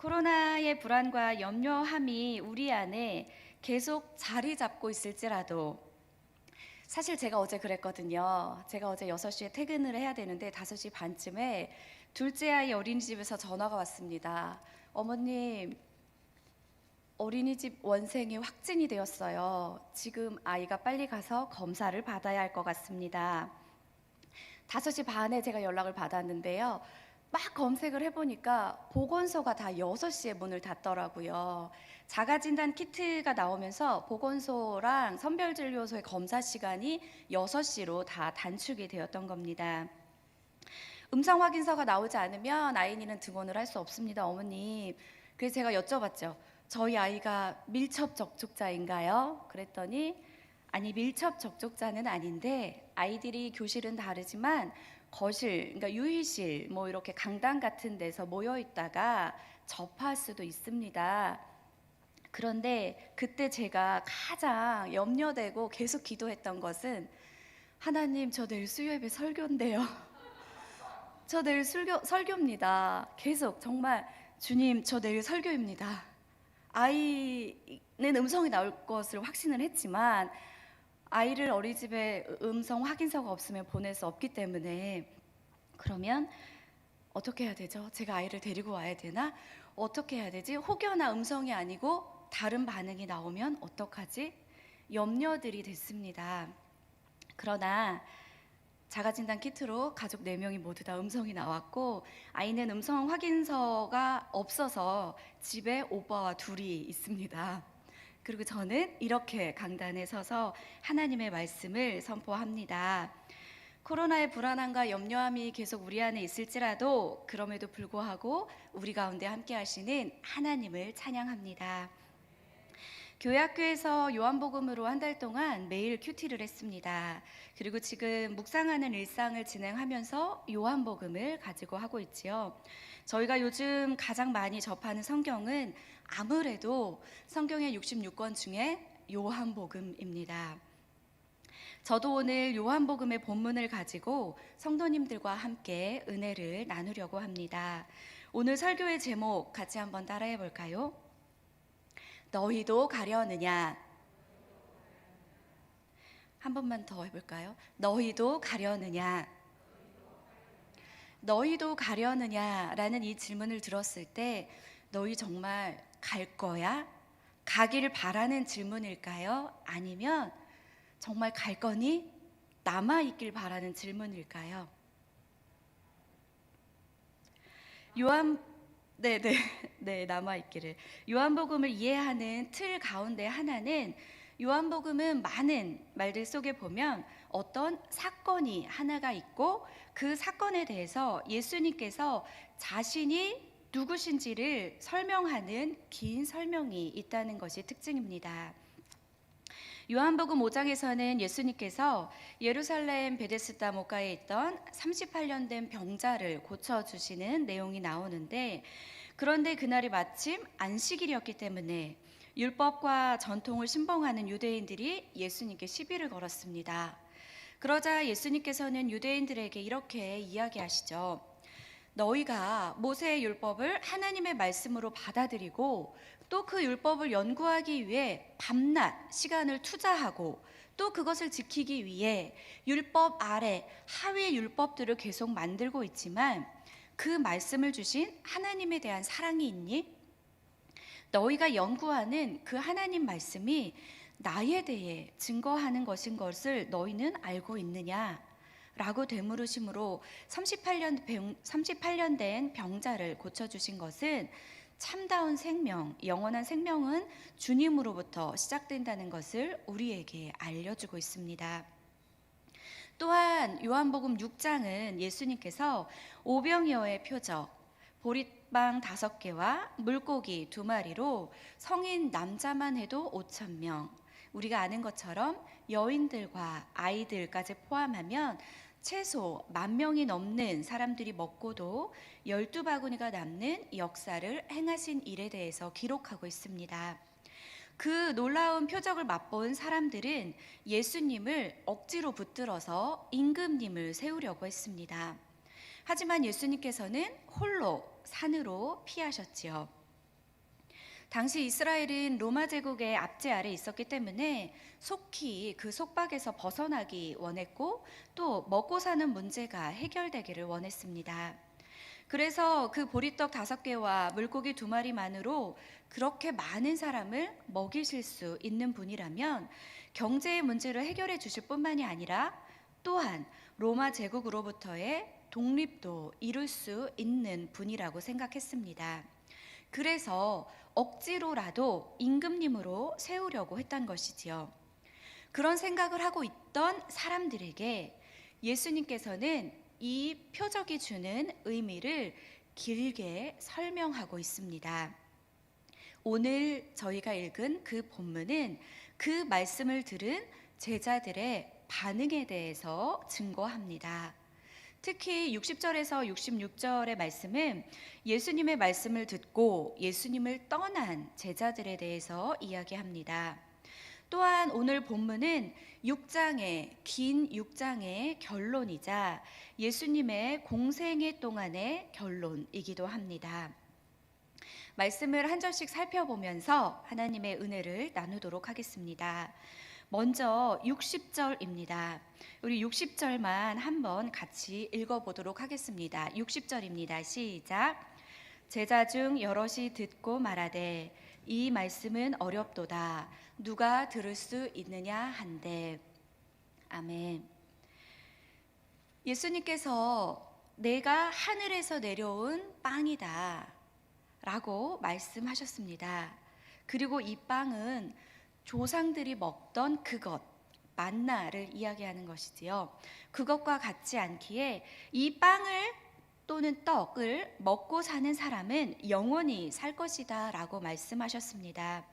코로나의 불안과 염려함이 우리 안에 계속 자리 잡고 있을지라도 사실 제가 어제 그랬거든요. 제가 어제 6시에 퇴근을 해야 되는데 5시 반쯤에 둘째 아이 어린이집에서 전화가 왔습니다. 어머님, 어린이집 원생이 확진이 되었어요. 지금 아이가 빨리 가서 검사를 받아야 할 것 같습니다. 5시 반에 제가 연락을 받았는데요. 막 검색을 해보니까 보건소가 다 6시에 문을 닫더라고요. 자가진단 키트가 나오면서 보건소랑 선별진료소의 검사 시간이 6시로 다 단축이 되었던 겁니다. 음성 확인서가 나오지 않으면 아이니는 등원을 할 수 없습니다, 어머님. 그래서 제가 여쭤봤죠. 저희 아이가 밀접 접촉자인가요? 그랬더니 아니, 밀접 접촉자는 아닌데 아이들이 교실은 다르지만 거실, 그러니까 유희실, 뭐 이렇게 강당 같은 데서 모여 있다가 접할 수도 있습니다. 그런데 그때 제가 가장 염려되고 계속 기도했던 것은 하나님, 저 내일 수요예배 설교인데요. 저 내일 설교입니다. 계속 정말 주님, 저 내일 설교입니다. 아이는 음성이 나올 것을 확신을 했지만 아이를 어린이집에 음성 확인서가 없으면 보낼 수 없기 때문에 그러면 어떻게 해야 되죠? 제가 아이를 데리고 와야 되나? 어떻게 해야 되지? 혹여나 음성이 아니고 다른 반응이 나오면 어떡하지? 염려들이 됐습니다. 그러나 자가진단 키트로 가족 4명이 모두 다 음성이 나왔고 아이는 음성 확인서가 없어서 집에 오빠와 둘이 있습니다. 그리고 저는 이렇게 강단에 서서 하나님의 말씀을 선포합니다. 코로나의 불안함과 염려함이 계속 우리 안에 있을지라도 그럼에도 불구하고 우리 가운데 함께 하시는 하나님을 찬양합니다. 교회학교에서 요한복음으로 한 달 동안 매일 큐티를 했습니다. 그리고 지금 묵상하는 일상을 진행하면서 요한복음을 가지고 하고 있지요. 저희가 요즘 가장 많이 접하는 성경은 아무래도 성경의 66권 중에 요한복음입니다. 저도 오늘 요한복음의 본문을 가지고 성도님들과 함께 은혜를 나누려고 합니다. 오늘 설교의 제목 같이 한번 따라해 볼까요? 너희도 가려느냐? 한 번만 더 해볼까요? 너희도 가려느냐? 너희도 가려느냐라는 이 질문을 들었을 때 너희 정말 갈 거야? 가기를 바라는 질문일까요? 아니면 정말 갈 거니? 남아있길 바라는 질문일까요? 요한 네네 네, 남아있기를. 요한복음을 이해하는 틀 가운데 하나는 요한복음은 많은 말들 속에 보면 어떤 사건이 하나가 있고 그 사건에 대해서 예수님께서 자신이 누구신지를 설명하는 긴 설명이 있다는 것이 특징입니다. 요한복음 5장에서는 예수님께서 예루살렘 베데스다 목가에 있던 38년 된 병자를 고쳐주시는 내용이 나오는데 그런데 그날이 마침 안식일이었기 때문에 율법과 전통을 신봉하는 유대인들이 예수님께 시비를 걸었습니다. 그러자 예수님께서는 유대인들에게 이렇게 이야기하시죠. 너희가 모세의 율법을 하나님의 말씀으로 받아들이고 또 그 율법을 연구하기 위해 밤낮 시간을 투자하고 또 그것을 지키기 위해 율법 아래 하위 율법들을 계속 만들고 있지만 그 말씀을 주신 하나님에 대한 사랑이 있니? 너희가 연구하는 그 하나님 말씀이 나에 대해 증거하는 것인 것을 너희는 알고 있느냐? 라고 되물으심으로 38년 된 병자를 고쳐주신 것은 참다운 생명, 영원한 생명은 주님으로부터 시작된다는 것을 우리에게 알려주고 있습니다. 또한 요한복음 6장은 예수님께서 오병이어의 표적, 보리빵 5개와 물고기 2마리로 성인 남자만 해도 5,000명, 우리가 아는 것처럼 여인들과 아이들까지 포함하면 최소 10,000명이 넘는 사람들이 먹고도 12바구니가 남는 역사를 행하신 일에 대해서 기록하고 있습니다. 그 놀라운 표적을 맛본 사람들은 예수님을 억지로 붙들어서 임금님을 세우려고 했습니다. 하지만 예수님께서는 홀로 산으로 피하셨지요. 당시 이스라엘은 로마 제국의 압제 아래 있었기 때문에 속히 그 속박에서 벗어나기 원했고 또 먹고 사는 문제가 해결되기를 원했습니다. 그래서 그 보리떡 5개와 물고기 2마리만으로 그렇게 많은 사람을 먹이실 수 있는 분이라면 경제의 문제를 해결해 주실 뿐만이 아니라 또한 로마 제국으로부터의 독립도 이룰 수 있는 분이라고 생각했습니다. 그래서 억지로라도 임금님으로 세우려고 했던 것이지요. 그런 생각을 하고 있던 사람들에게 예수님께서는 이 표적이 주는 의미를 길게 설명하고 있습니다. 오늘 저희가 읽은 그 본문은 그 말씀을 들은 제자들의 반응에 대해서 증거합니다. 특히 60절에서 66절의 말씀은 예수님의 말씀을 듣고 예수님을 떠난 제자들에 대해서 이야기합니다. 또한 오늘 본문은 긴 6장의 결론이자 예수님의 공생애 동안의 결론이기도 합니다. 말씀을 한 절씩 살펴보면서 하나님의 은혜를 나누도록 하겠습니다. 먼저 60절입니다. 우리 60절만 한번 같이 읽어보도록 하겠습니다. 60절입니다. 시작. 제자 중 여럿이 듣고 말하되 이 말씀은 어렵도다. 누가 들을 수 있느냐 한데. 아멘. 예수님께서 내가 하늘에서 내려온 빵이다 라고 말씀하셨습니다. 그리고 이 빵은 조상들이 먹던 그것, 만나를 이야기하는 것이지요. 그것과 같지 않기에 이 빵을 또는 떡을 먹고 사는 사람은 영원히 살 것이다 라고 말씀하셨습니다.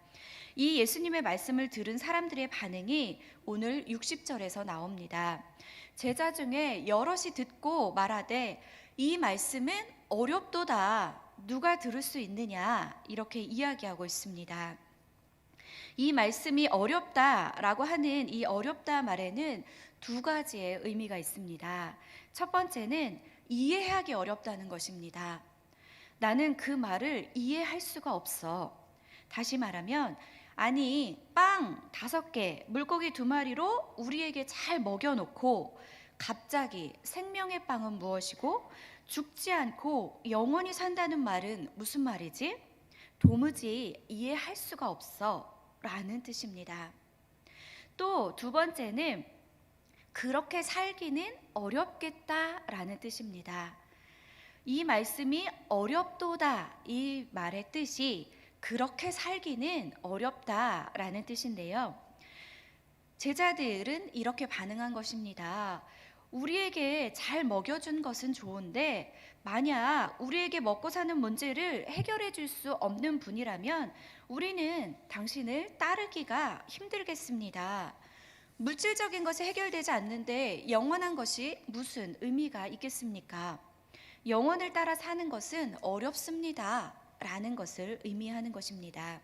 이 예수님의 말씀을 들은 사람들의 반응이 오늘 60절에서 나옵니다. 제자 중에 여럿이 듣고 말하되 이 말씀은 어렵도다. 누가 들을 수 있느냐 이렇게 이야기하고 있습니다. 이 말씀이 어렵다라고 하는 이 어렵다 말에는 2가지의 의미가 있습니다. 첫 번째는 이해하기 어렵다는 것입니다. 나는 그 말을 이해할 수가 없어. 다시 말하면 아니 빵 5개, 물고기 2마리로 우리에게 잘 먹여놓고 갑자기 생명의 빵은 무엇이고 죽지 않고 영원히 산다는 말은 무슨 말이지? 도무지 이해할 수가 없어 라는 뜻입니다. 또 2번째는 그렇게 살기는 어렵겠다라는 뜻입니다. 이 말씀이 어렵도다 이 말의 뜻이 그렇게 살기는 어렵다라는 뜻인데요. 제자들은 이렇게 반응한 것입니다. 우리에게 잘 먹여준 것은 좋은데 만약 우리에게 먹고 사는 문제를 해결해 줄 수 없는 분이라면 우리는 당신을 따르기가 힘들겠습니다. 물질적인 것이 해결되지 않는데 영원한 것이 무슨 의미가 있겠습니까? 영원을 따라 사는 것은 어렵습니다. 라는 것을 의미하는 것입니다.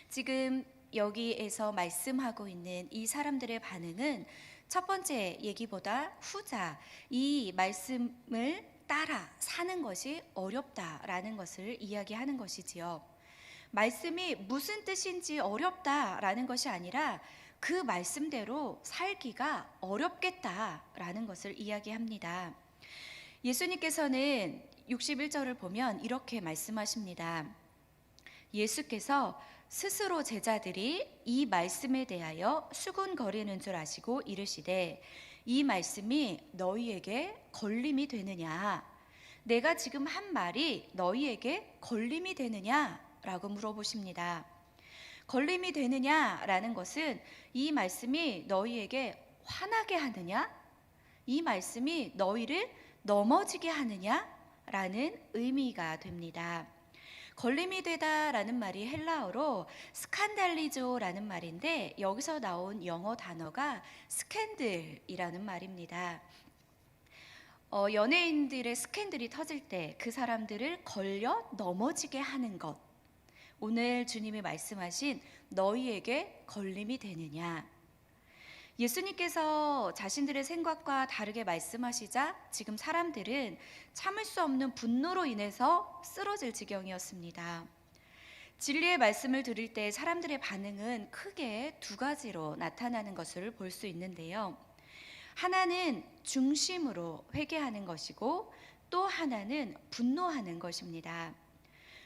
지금 여기에서 말씀하고 있는 이 사람들의 반응은 첫 번째 얘기보다 후자, 이 말씀을 따라 사는 것이 어렵다라는 것을 이야기하는 것이지요. 말씀이 무슨 뜻인지 어렵다라는 것이 아니라 그 말씀대로 살기가 어렵겠다라는 것을 이야기합니다. 예수님께서는 61절을 보면 이렇게 말씀하십니다. 예수께서 스스로 제자들이 이 말씀에 대하여 수군거리는 줄 아시고 이르시되 이 말씀이 너희에게 걸림이 되느냐? 내가 지금 한 말이 너희에게 걸림이 되느냐? 라고 물어보십니다. 걸림이 되느냐라는 것은 이 말씀이 너희에게 화나게 하느냐? 이 말씀이 너희를 넘어지게 하느냐라는 의미가 됩니다. 걸림이 되다라는 말이 헬라어로 스칸달리조라는 말인데 여기서 나온 영어 단어가 스캔들이라는 말입니다. 연예인들의 스캔들이 터질 때 그 사람들을 걸려 넘어지게 하는 것. 오늘 주님이 말씀하신 너희에게 걸림이 되느냐. 예수님께서 자신들의 생각과 다르게 말씀하시자 지금 사람들은 참을 수 없는 분노로 인해서 쓰러질 지경이었습니다. 진리의 말씀을 들을 때 사람들의 반응은 크게 두 가지로 나타나는 것을 볼 수 있는데요. 하나는 중심으로 회개하는 것이고 또 하나는 분노하는 것입니다.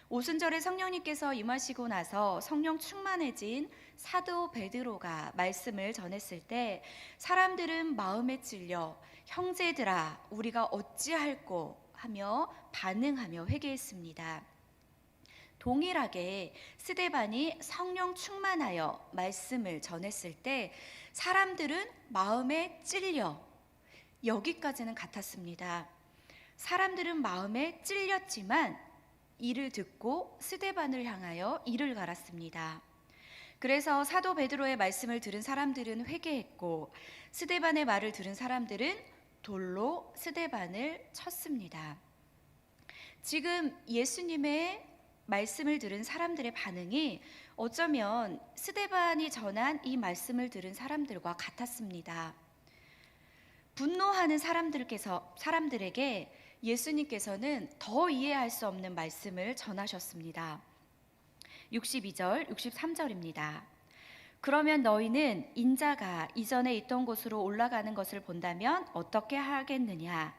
오순절에 성령님께서 임하시고 나서 성령 충만해진 사도 베드로가 말씀을 전했을 때 사람들은 마음에 찔려 형제들아 우리가 어찌할꼬 하며 반응하며 회개했습니다. 동일하게 스데반이 성령 충만하여 말씀을 전했을 때 사람들은 마음에 찔려 여기까지는 같았습니다. 사람들은 마음에 찔렸지만 이를 듣고 스데반을 향하여 이를 갈았습니다. 그래서 사도 베드로의 말씀을 들은 사람들은 회개했고 스데반의 말을 들은 사람들은 돌로 스데반을 쳤습니다. 지금 예수님의 말씀을 들은 사람들의 반응이 어쩌면 스데반이 전한 이 말씀을 들은 사람들과 같았습니다. 분노하는 사람들에게 예수님께서는 더 이해할 수 없는 말씀을 전하셨습니다. 62절, 63절입니다. 그러면 너희는 인자가 이전에 있던 곳으로 올라가는 것을 본다면 어떻게 하겠느냐?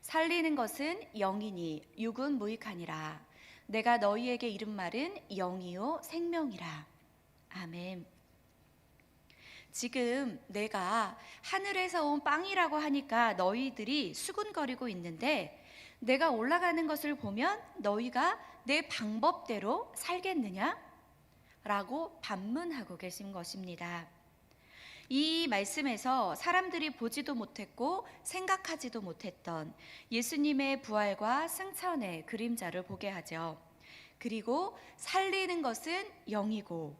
살리는 것은 영이니 육은 무익하니라. 내가 너희에게 이른 말은 영이요 생명이라. 아멘. 지금 내가 하늘에서 온 빵이라고 하니까 너희들이 수군거리고 있는데 내가 올라가는 것을 보면 너희가 내 방법대로 살겠느냐? 라고 반문하고 계신 것입니다. 이 말씀에서 사람들이 보지도 못했고 생각하지도 못했던 예수님의 부활과 승천의 그림자를 보게 하죠. 그리고 살리는 것은 영이고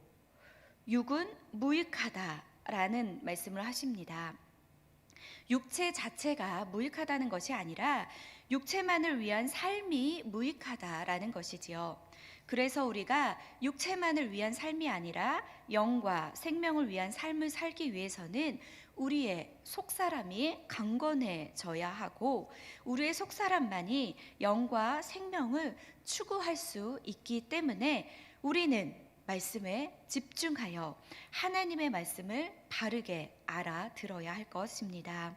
육은 무익하다라는 말씀을 하십니다. 육체 자체가 무익하다는 것이 아니라 육체만을 위한 삶이 무익하다라는 것이지요. 그래서 우리가 육체만을 위한 삶이 아니라 영과 생명을 위한 삶을 살기 위해서는 우리의 속사람이 강건해져야 하고 우리의 속사람만이 영과 생명을 추구할 수 있기 때문에 우리는 말씀에 집중하여 하나님의 말씀을 바르게 알아들어야 할 것입니다.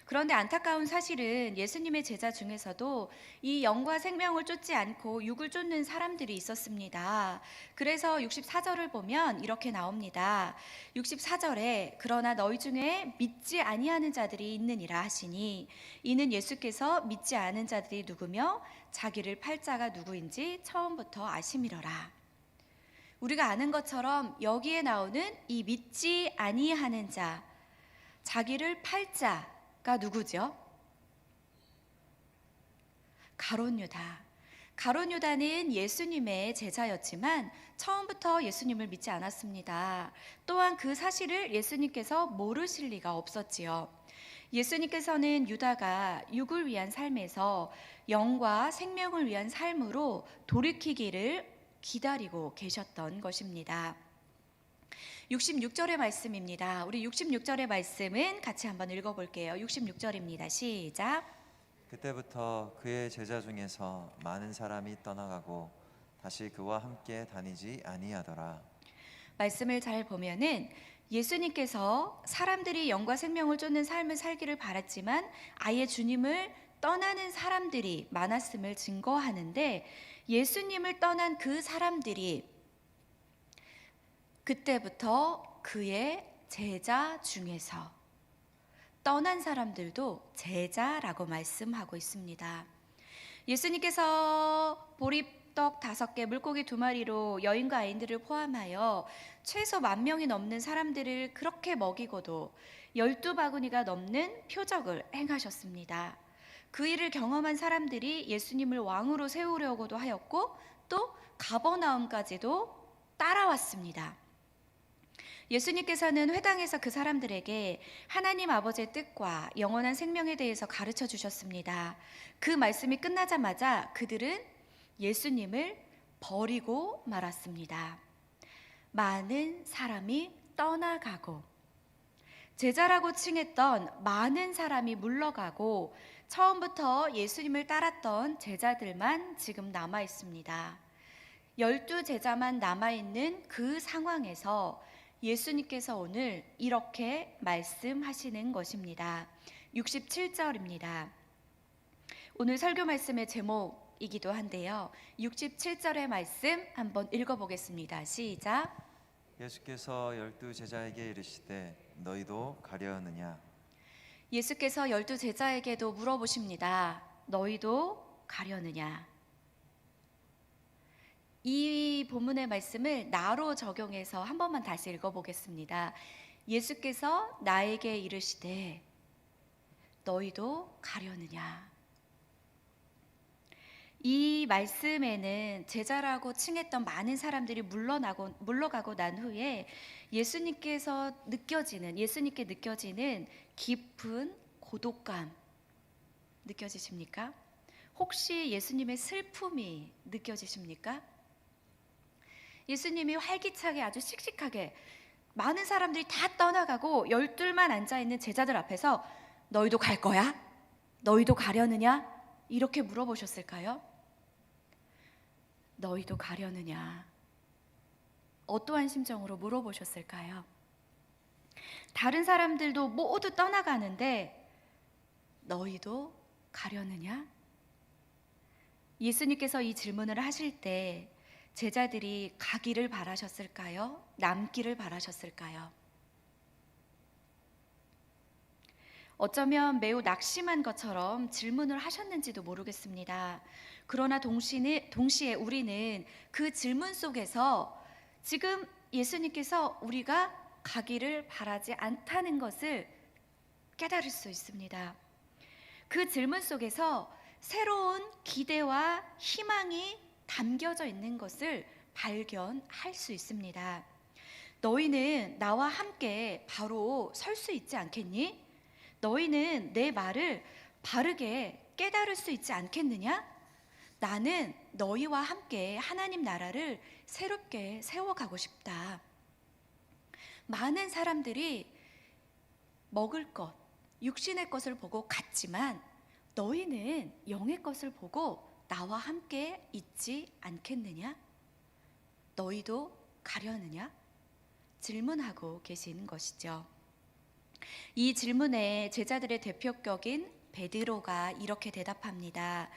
그런데 안타까운 사실은 예수님의 제자 중에서도 이 영과 생명을 쫓지 않고 육을 쫓는 사람들이 있었습니다. 그래서 64절을 보면 이렇게 나옵니다. 64절에 그러나 너희 중에 믿지 아니하는 자들이 있느니라 하시니 이는 예수께서 믿지 않은 자들이 누구며 자기를 팔 자가 누구인지 처음부터 아심이러라. 우리가 아는 것처럼 여기에 나오는 이 믿지 아니하는 자, 자기를 팔 자가 누구죠? 가룟 유다. 가룟 유다는 예수님의 제자였지만 처음부터 예수님을 믿지 않았습니다. 또한 그 사실을 예수님께서 모르실 리가 없었지요. 예수님께서는 유다가 육을 위한 삶에서 영과 생명을 위한 삶으로 돌이키기를 기다리고 계셨던 것입니다. 66절의 말씀입니다. 우리 66절의 말씀은 같이 한번 읽어볼게요. 66절입니다. 시작. 그때부터 그의 제자 중에서 많은 사람이 떠나가고 다시 그와 함께 다니지 아니하더라. 말씀을 잘 보면은 예수님께서 사람들이 영과 생명을 쫓는 삶을 살기를 바랐지만 아예 주님을 떠나는 사람들이 많았음을 증거하는데 예수님을 떠난 그 사람들이 그때부터 그의 제자 중에서 떠난 사람들도 제자라고 말씀하고 있습니다. 예수님께서 보리떡 5개, 물고기 2마리로 여인과 아이들을 포함하여 최소 10,000명이 넘는 사람들을 그렇게 먹이고도 12바구니가 넘는 표적을 행하셨습니다. 그 일을 경험한 사람들이 예수님을 왕으로 세우려고도 하였고 또 가버나움까지도 따라왔습니다. 예수님께서는 회당에서 그 사람들에게 하나님 아버지의 뜻과 영원한 생명에 대해서 가르쳐 주셨습니다. 그 말씀이 끝나자마자 그들은 예수님을 버리고 말았습니다. 많은 사람이 떠나가고 제자라고 칭했던 많은 사람이 물러가고 처음부터 예수님을 따랐던 제자들만 지금 남아 있습니다. 12 제자만 남아있는 그 상황에서 예수님께서 오늘 이렇게 말씀하시는 것입니다. 67절입니다. 오늘 설교 말씀의 제목이기도 한데요. 67절의 말씀 한번 읽어보겠습니다. 시작. 예수께서 12 제자에게 이르시되 너희도 가려느냐. 예수께서 12 제자에게도 물어보십니다. 너희도 가려느냐? 이 본문의 말씀을 나로 적용해서 한 번만 다시 읽어보겠습니다. 예수께서 나에게 이르시되 너희도 가려느냐? 이 말씀에는 제자라고 칭했던 많은 사람들이 물러가고 난 후에 예수님께 느껴지는 깊은 고독감 느껴지십니까? 혹시 예수님의 슬픔이 느껴지십니까? 예수님이 활기차게 아주 씩씩하게 많은 사람들이 다 떠나가고 12만 앉아있는 제자들 앞에서 너희도 갈 거야? 너희도 가려느냐? 이렇게 물어보셨을까요? 너희도 가려느냐? 어떠한 심정으로 물어보셨을까요? 다른 사람들도 모두 떠나가는데 너희도 가려느냐? 예수님께서 이 질문을 하실 때 제자들이 가기를 바라셨을까요? 남기를 바라셨을까요? 어쩌면 매우 낙심한 것처럼 질문을 하셨는지도 모르겠습니다. 그러나 동시에 우리는 그 질문 속에서 지금 예수님께서 우리가 가기를 바라지 않다는 것을 깨달을 수 있습니다. 그 질문 속에서 새로운 기대와 희망이 담겨져 있는 것을 발견할 수 있습니다. 너희는 나와 함께 바로 설 수 있지 않겠니? 너희는 내 말을 바르게 깨달을 수 있지 않겠느냐? 나는 너희와 함께 하나님 나라를 새롭게 세워가고 싶다. 많은 사람들이 먹을 것, 육신의 것을 보고 갔지만 너희는 영의 것을 보고 나와 함께 있지 않겠느냐? 너희도 가려느냐? 질문하고 계시는 것이죠. 이 질문에 제자들의 대표격인 베드로가 이렇게 대답합니다.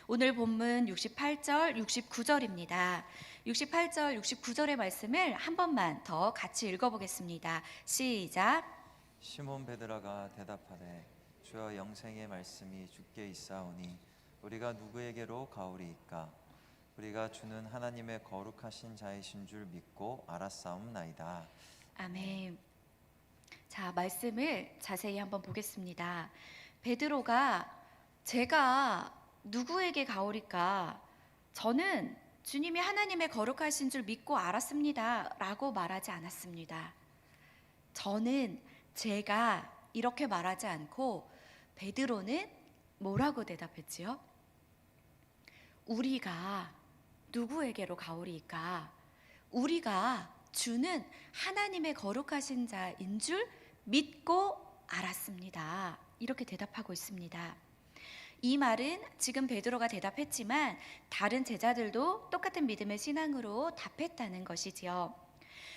오늘 본문 68절, 69절입니다. 68절, 69절의 말씀을 한 번만 더 같이 읽어보겠습니다. 시작. 시몬 베드로가 대답하되 주여 영생의 말씀이 주께 있사오니 우리가 누구에게로 가오리이까? 우리가 주는 하나님의 거룩하신 자이신 줄 믿고 알았사옵나이다. 아멘. 자, 말씀을 자세히 한번 보겠습니다. 베드로가 제가 누구에게 가오리까? 저는 주님이 하나님의 거룩하신 줄 믿고 알았습니다. 라고 말하지 않았습니다. 저는 제가 이렇게 말하지 않고 베드로는 뭐라고 대답했지요? 우리가 누구에게로 가오리까? 우리가 주는 하나님의 거룩하신 자인 줄 믿고 알았습니다. 이렇게 대답하고 있습니다. 이 말은 지금 베드로가 대답했지만 다른 제자들도 똑같은 믿음의 신앙으로 답했다는 것이지요.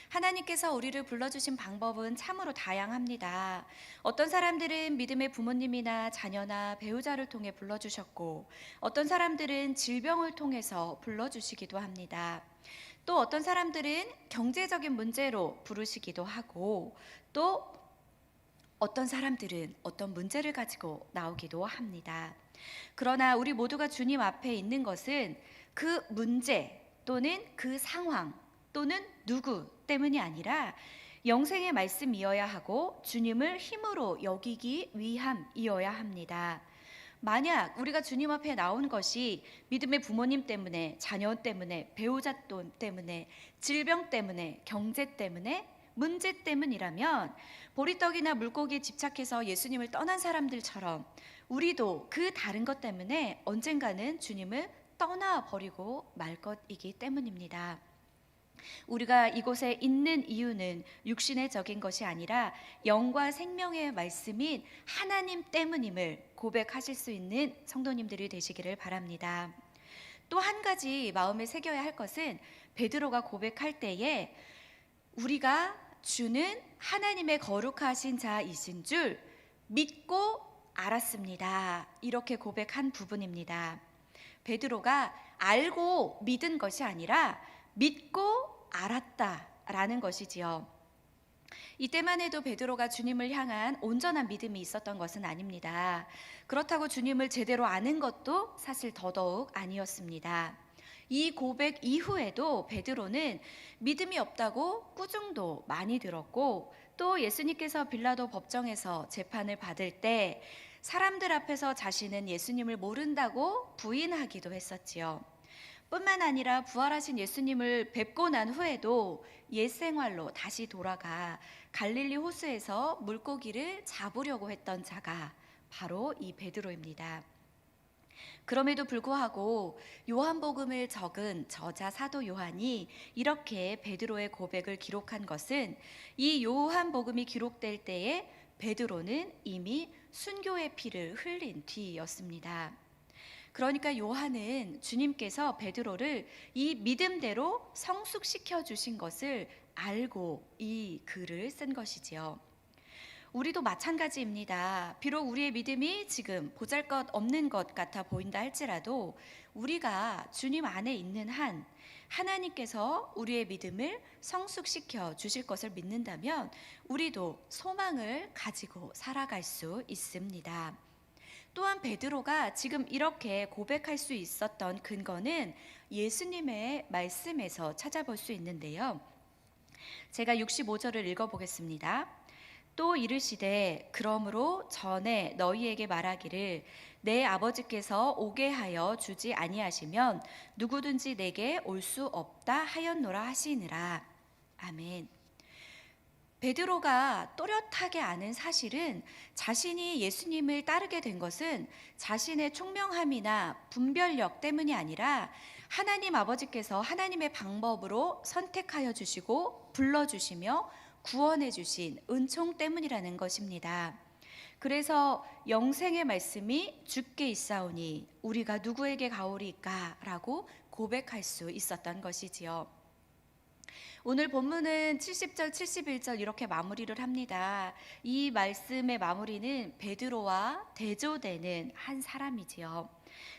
하나님께서 우리를 불러주신 방법은 참으로 다양합니다. 어떤 사람들은 믿음의 부모님이나 자녀나 배우자를 통해 불러주셨고, 어떤 사람들은 질병을 통해서 불러주시기도 합니다. 또 어떤 사람들은 경제적인 문제로 부르시기도 하고, 또 어떤 사람들은 어떤 문제를 가지고 나오기도 합니다. 그러나 우리 모두가 주님 앞에 있는 것은 그 문제 또는 그 상황 또는 누구 때문이 아니라 영생의 말씀이어야 하고 주님을 힘으로 여기기 위함이어야 합니다. 만약 우리가 주님 앞에 나온 것이 믿음의 부모님 때문에, 자녀 때문에, 배우자 때문에, 질병 때문에, 경제 때문에, 문제 때문이라면 보리떡이나 물고기에 집착해서 예수님을 떠난 사람들처럼 우리도 그 다른 것 때문에 언젠가는 주님을 떠나버리고 말 것이기 때문입니다. 우리가 이곳에 있는 이유는 육신의 적인 것이 아니라 영과 생명의 말씀인 하나님 때문임을 고백하실 수 있는 성도님들이 되시기를 바랍니다. 또 한 가지 마음에 새겨야 할 것은 베드로가 고백할 때에 우리가 주는 하나님의 거룩하신 자이신 줄 믿고 알았습니다. 이렇게 고백한 부분입니다. 베드로가 알고 믿은 것이 아니라 믿고 알았다라는 것이지요. 이때만 해도 베드로가 주님을 향한 온전한 믿음이 있었던 것은 아닙니다. 그렇다고 주님을 제대로 아는 것도 사실 더더욱 아니었습니다. 이 고백 이후에도 베드로는 믿음이 없다고 꾸중도 많이 들었고, 또 예수님께서 빌라도 법정에서 재판을 받을 때 사람들 앞에서 자신은 예수님을 모른다고 부인하기도 했었지요. 뿐만 아니라 부활하신 예수님을 뵙고 난 후에도 옛 생활로 다시 돌아가 갈릴리 호수에서 물고기를 잡으려고 했던 자가 바로 이 베드로입니다. 그럼에도 불구하고 요한복음을 적은 저자 사도 요한이 이렇게 베드로의 고백을 기록한 것은 이 요한복음이 기록될 때에 베드로는 이미 순교의 피를 흘린 뒤였습니다. 그러니까 요한은 주님께서 베드로를 이 믿음대로 성숙시켜 주신 것을 알고 이 글을 쓴 것이지요. 우리도 마찬가지입니다. 비록 우리의 믿음이 지금 보잘것없는 것 같아 보인다 할지라도 우리가 주님 안에 있는 한 하나님께서 우리의 믿음을 성숙시켜 주실 것을 믿는다면 우리도 소망을 가지고 살아갈 수 있습니다. 또한 베드로가 지금 이렇게 고백할 수 있었던 근거는 예수님의 말씀에서 찾아볼 수 있는데요. 제가 65절을 읽어보겠습니다. 또 이르시되 그러므로 전에 너희에게 말하기를 내 아버지께서 오게 하여 주지 아니하시면 누구든지 내게 올 수 없다 하였노라 하시니라. 아멘. 베드로가 또렷하게 아는 사실은 자신이 예수님을 따르게 된 것은 자신의 총명함이나 분별력 때문이 아니라 하나님 아버지께서 하나님의 방법으로 선택하여 주시고 불러주시며 구원해 주신 은총 때문이라는 것입니다. 그래서 영생의 말씀이 주께 있사오니 우리가 누구에게 가오리까? 라고 고백할 수 있었던 것이지요. 오늘 본문은 70절, 71절 이렇게 마무리를 합니다. 이 말씀의 마무리는 베드로와 대조되는 한 사람이지요.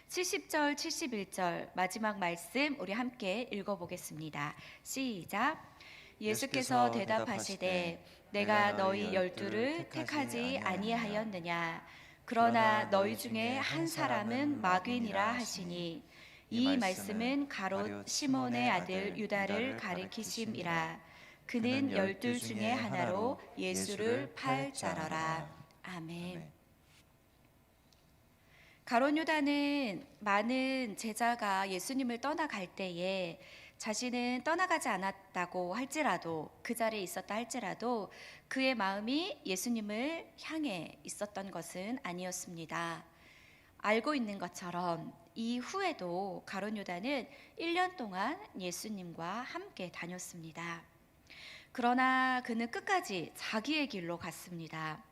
70절, 71절 마지막 말씀 우리 함께 읽어보겠습니다. 시작. 예수께서 대답하시되 내가 너희 12를 택하지 아니하였느냐. 그러나 너희 중에 한 사람은 마귀니라 하시니 이 말씀은 가롯 시몬의 아들 유다를 가리키심이라. 그는 12 중에 하나로 예수를 팔 자러라. 아멘. 가롯 유다는 많은 제자가 예수님을 떠나갈 때에 자신은 떠나가지 않았다고 할지라도 그 자리에 있었다 할지라도 그의 마음이 예수님을 향해 있었던 것은 아니었습니다. 알고 있는 것처럼 이후에도 가롯 유다는 1년 동안 예수님과 함께 다녔습니다. 그러나 그는 끝까지 자기의 길로 갔습니다.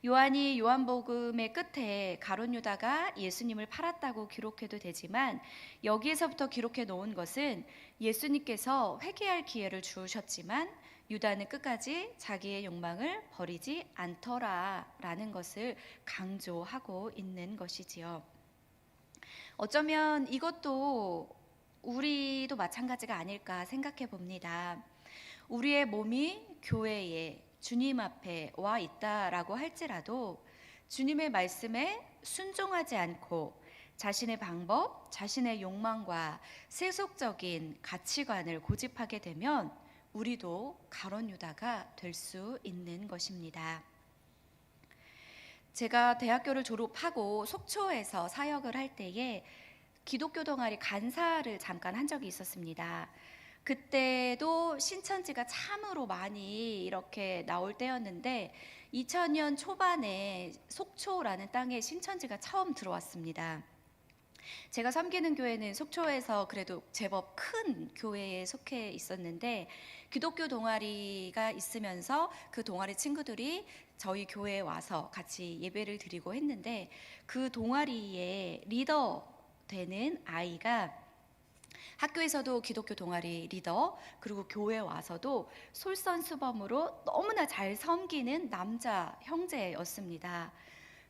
요한이 요한복음의 끝에 가롯 유다가 예수님을 팔았다고 기록해도 되지만 여기에서부터 기록해 놓은 것은 예수님께서 회개할 기회를 주셨지만 유다는 끝까지 자기의 욕망을 버리지 않더라라는 것을 강조하고 있는 것이지요. 어쩌면 이것도 우리도 마찬가지가 아닐까 생각해 봅니다. 우리의 몸이 교회에 주님 앞에 와 있다라고 할지라도 주님의 말씀에 순종하지 않고 자신의 방법, 자신의 욕망과 세속적인 가치관을 고집하게 되면 우리도 가롯 유다가 될 수 있는 것입니다. 제가 대학교를 졸업하고 속초에서 사역을 할 때에 기독교 동아리 간사를 잠깐 한 적이 있었습니다. 그때도 신천지가 참으로 많이 이렇게 나올 때였는데 2000년 초반에 속초라는 땅에 신천지가 처음 들어왔습니다. 제가 섬기는 교회는 속초에서 그래도 제법 큰 교회에 속해 있었는데 기독교 동아리가 있으면서 그 동아리 친구들이 저희 교회에 와서 같이 예배를 드리고 했는데 그 동아리의 리더 되는 아이가 학교에서도 기독교 동아리 리더, 그리고 교회 와서도 솔선수범으로 너무나 잘 섬기는 남자 형제였습니다.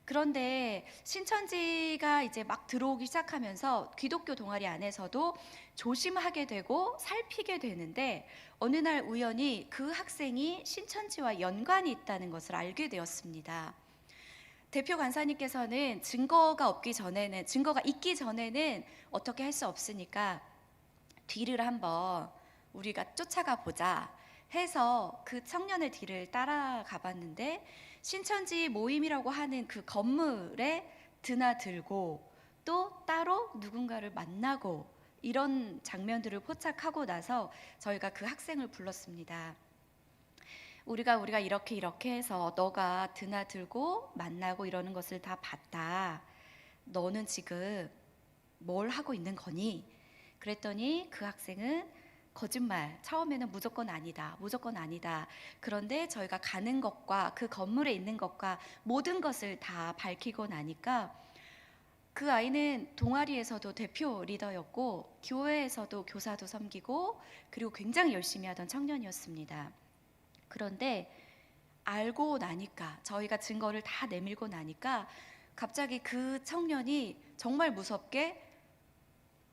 그런데 신천지가 이제 막 들어오기 시작하면서 기독교 동아리 안에서도 조심하게 되고 살피게 되는데, 어느 날 우연히 그 학생이 신천지와 연관이 있다는 것을 알게 되었습니다. 대표 간사님께서는 증거가 있기 전에는 어떻게 할 수 없으니까 뒤를 한번 우리가 쫓아가 보자 해서 그 청년의 뒤를 따라가 봤는데, 신천지 모임이라고 하는 그 건물에 드나들고 또 따로 누군가를 만나고 이런 장면들을 포착하고 나서 저희가 그 학생을 불렀습니다. 우리가 이렇게 해서 너가 드나들고 만나고 이러는 것을 다 봤다. 너는 지금 뭘 하고 있는 거니? 그랬더니 그 학생은 거짓말, 처음에는 무조건 아니다. 그런데 저희가 가는 것과 그 건물에 있는 것과 모든 것을 다 밝히고 나니까 그 아이는 동아리에서도 대표 리더였고 교회에서도 교사도 섬기고 그리고 굉장히 열심히 하던 청년이었습니다. 그런데 알고 나니까, 저희가 증거를 다 내밀고 나니까 갑자기 그 청년이 정말 무섭게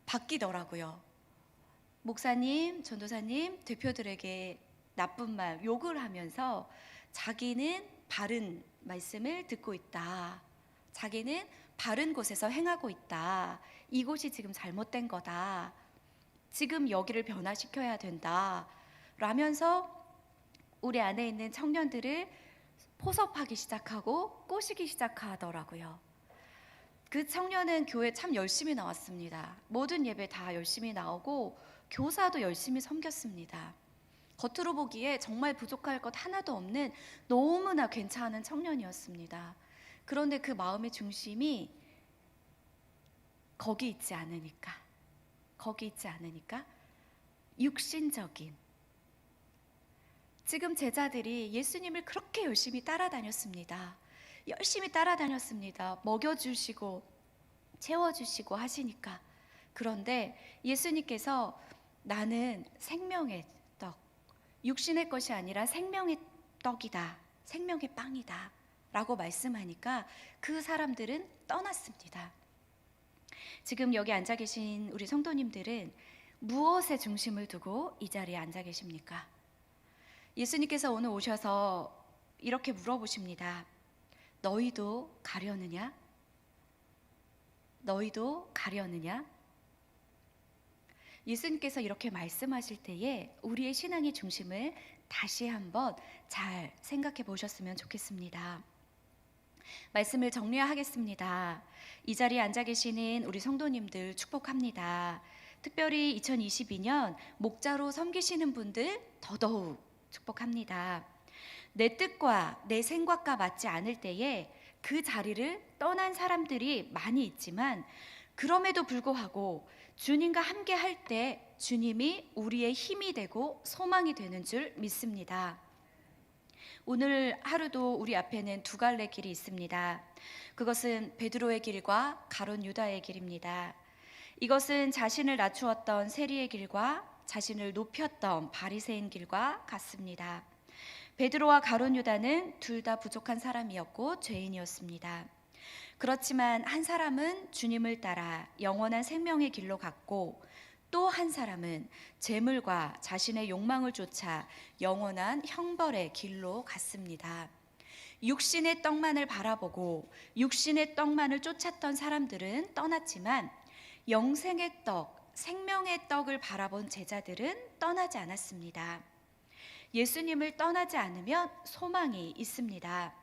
바뀌더라고요. 목사님, 전도사님, 대표들에게 나쁜 말, 욕을 하면서 자기는 바른 말씀을 듣고 있다. 자기는 바른 곳에서 행하고 있다. 이곳이 지금 잘못된 거다. 지금 여기를 변화시켜야 된다. 라면서 우리 안에 있는 청년들을 포섭하기 시작하고 꼬시기 시작하더라고요. 그 청년은 교회 참 열심히 나왔습니다. 모든 예배 다 열심히 나오고 교사도 열심히 섬겼습니다. 겉으로 보기에 정말 부족할 것 하나도 없는 너무나 괜찮은 청년이었습니다. 그런데 그 마음의 중심이 거기 있지 않으니까 육신적인, 지금 제자들이 예수님을 그렇게 열심히 따라다녔습니다. 먹여주시고 채워주시고 하시니까. 그런데 예수님께서 나는 생명의 떡, 육신의 것이 아니라 생명의 떡이다, 생명의 빵이다 라고 말씀하니까 그 사람들은 떠났습니다. 지금 여기 앉아 계신 우리 성도님들은 무엇에 중심을 두고 이 자리에 앉아 계십니까? 예수님께서 오늘 오셔서 이렇게 물어보십니다. 너희도 가려느냐? 예수님께서 이렇게 말씀하실 때에 우리의 신앙의 중심을 다시 한번 잘 생각해 보셨으면 좋겠습니다. 말씀을 정리하겠습니다. 이 자리에 앉아 계시는 우리 성도님들 축복합니다. 특별히 2022년 목자로 섬기시는 분들 더더욱 축복합니다. 내 뜻과 내 생각과 맞지 않을 때에 그 자리를 떠난 사람들이 많이 있지만, 그럼에도 불구하고 주님과 함께 할 때 주님이 우리의 힘이 되고 소망이 되는 줄 믿습니다. 오늘 하루도 우리 앞에는 두 갈래 길이 있습니다. 그것은 베드로의 길과 가룟 유다의 길입니다. 이것은 자신을 낮추었던 세리의 길과 자신을 높였던 바리새인 길과 같습니다. 베드로와 가룟 유다는 둘 다 부족한 사람이었고 죄인이었습니다. 그렇지만 한 사람은 주님을 따라 영원한 생명의 길로 갔고, 또 한 사람은 재물과 자신의 욕망을 쫓아 영원한 형벌의 길로 갔습니다. 육신의 떡만을 바라보고 육신의 떡만을 쫓았던 사람들은 떠났지만, 영생의 떡, 생명의 떡을 바라본 제자들은 떠나지 않았습니다. 예수님을 떠나지 않으면 소망이 있습니다.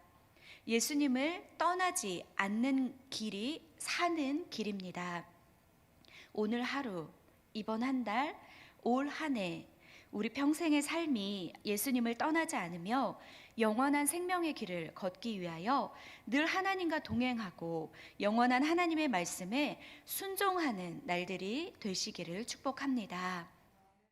예수님을 떠나지 않는 길이 사는 길입니다. 오늘 하루, 이번 한 달, 올 한 해 우리 평생의 삶이 예수님을 떠나지 않으며 영원한 생명의 길을 걷기 위하여 늘 하나님과 동행하고 영원한 하나님의 말씀에 순종하는 날들이 되시기를 축복합니다.